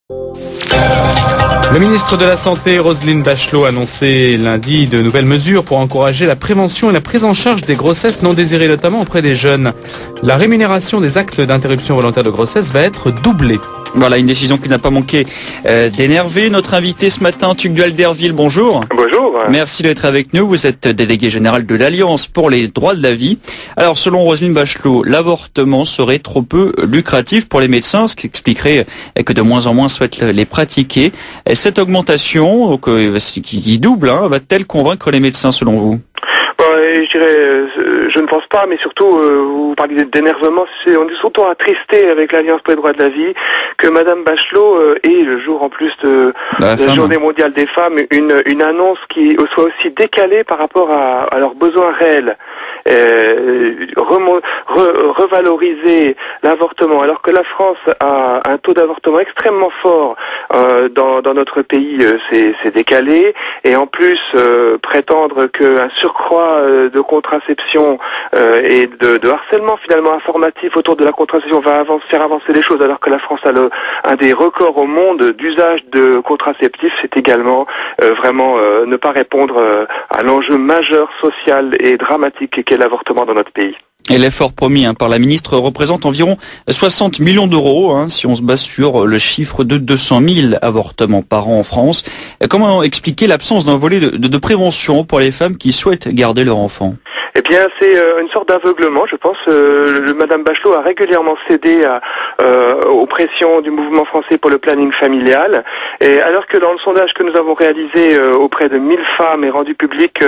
Le ministre de la Santé, Roselyne Bachelot, a annoncé lundi de nouvelles mesures pour encourager la prévention et la prise en charge des grossesses non désirées, notamment auprès des jeunes. La rémunération des actes d'interruption volontaire de grossesse va être doublée. Voilà, une décision qui n'a pas manqué d'énerver notre invité ce matin, Tugdual Derville, bonjour. Bonjour. Merci d'être avec nous, vous êtes délégué général de l'Alliance pour les droits de la vie. Alors selon Roselyne Bachelot, l'avortement serait trop peu lucratif pour les médecins, ce qui expliquerait que de moins en moins souhaitent les pratiquer. Et cette augmentation, donc, qui double, va-t-elle convaincre les médecins selon vous ? Je dirais, je ne pense pas, mais surtout, vous parlez d'énervement, on est surtout attristé avec l'Alliance pour les droits de la vie que Madame Bachelot ait le jour en plus de la Journée mondiale des femmes une annonce qui soit aussi décalée par rapport à leurs besoins réels. Revaloriser l'avortement, alors que la France a un taux d'avortement extrêmement fort dans notre pays, c'est décalé, et en plus prétendre qu'un surcroît de contraception et de harcèlement finalement informatif autour de la contraception va faire avancer les choses, alors que la France a un des records au monde d'usage de contraceptifs, c'est également vraiment ne pas répondre à l'enjeu majeur social et dramatique qu'est l'avortement dans notre pays. Et l'effort promis par la ministre représente environ 60 millions d'euros, si on se base sur le chiffre de 200 000 avortements par an en France. Comment expliquer l'absence d'un volet de prévention pour les femmes qui souhaitent garder leur enfant ? Eh bien, c'est une sorte d'aveuglement, je pense. Madame Bachelot a régulièrement cédé aux pressions du mouvement français pour le planning familial. Et alors que dans le sondage que nous avons réalisé auprès de 1000 femmes et rendu public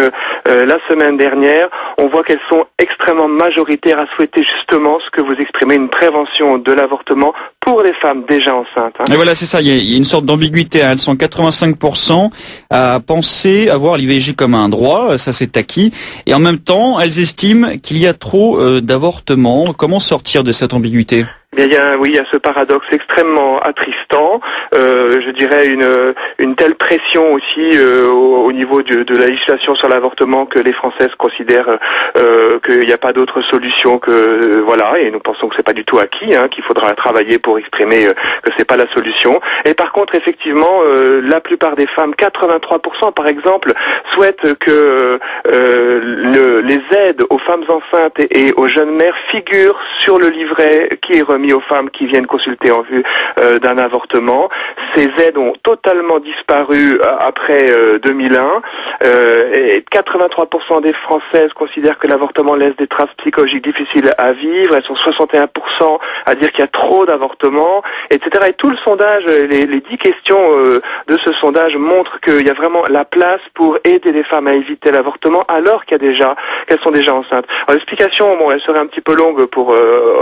la semaine dernière, on voit qu'elles sont extrêmement majoritaires à souhaiter justement ce que vous exprimez, une prévention de l'avortement pour les femmes déjà enceintes. Et voilà, c'est ça, il y a une sorte d'ambiguïté. Elles sont 85% à penser avoir l'IVG comme un droit, ça c'est acquis. Et en même temps, elles estiment qu'il y a trop d'avortements. Comment sortir de cette ambiguïté ? Il y a ce paradoxe extrêmement attristant, je dirais une telle pression aussi au niveau de la législation sur l'avortement que les Françaises considèrent qu'il n'y a pas d'autre solution que voilà, et nous pensons que c'est pas du tout acquis, qu'il faudra travailler pour exprimer que c'est pas la solution. Et par contre, effectivement, la plupart des femmes, 83% par exemple, souhaitent que les aides aux femmes enceintes et aux jeunes mères figurent sur le livret qui est remis aux femmes qui viennent consulter en vue d'un avortement. Ces aides ont totalement disparu après 2001 et 83% des Françaises considèrent que l'avortement laisse des traces psychologiques difficiles à vivre. Elles sont 61% à dire qu'il y a trop d'avortements, etc. Et tout le sondage, les 10 questions de ce sondage montrent qu'il y a vraiment la place pour aider les femmes à éviter l'avortement alors qu'elles sont déjà enceintes. Alors l'explication, elle serait un petit peu longue pour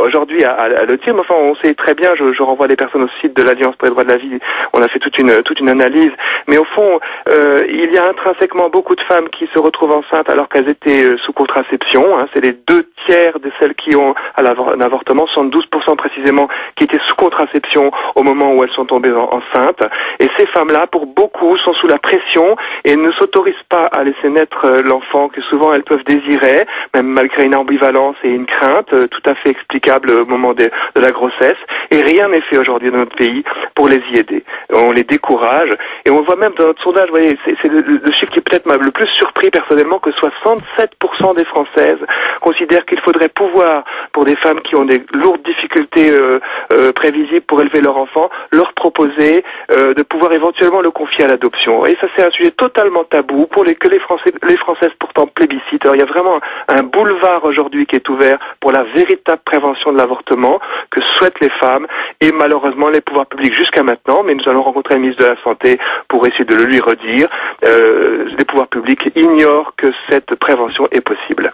aujourd'hui à le dire, mais enfin on sait très bien, je renvoie les personnes au site de l'Alliance pour les droits de la vie, on a fait toute une analyse, mais au fond il y a intrinsèquement beaucoup de femmes qui se retrouvent enceintes alors qu'elles étaient sous contraception, c'est les 2/3 de celles qui ont un avortement, 72% précisément qui étaient sous contraception au moment où elles sont tombées enceintes, et ces femmes-là pour beaucoup sont sous la pression et ne s'autorisent pas à laisser naître l'enfant que souvent elles peuvent désirer, même malgré une ambivalence et une crainte tout à fait explicable au moment de la grossesse, et rien n'est fait aujourd'hui dans notre pays pour les y aider. On les décourage, et on voit même dans notre sondage, vous voyez, c'est le chiffre qui peut-être m'a le plus surpris personnellement, que 67% des Françaises considèrent qu'il faudrait pouvoir, pour des femmes qui ont des lourdes difficultés prévisibles pour élever leur enfant, leur proposer de pouvoir éventuellement le confier à l'adoption. Et ça, c'est un sujet totalement tabou pour que les Françaises pourtant plébiscitent. Alors, il y a vraiment un boulevard aujourd'hui qui est ouvert pour la véritable prévention de l'avortement que souhaitent les femmes et malheureusement les pouvoirs publics jusqu'à maintenant, mais nous allons rencontrer le ministre de la Santé pour essayer de le lui redire. Les pouvoirs publics ignorent que cette prévention est possible.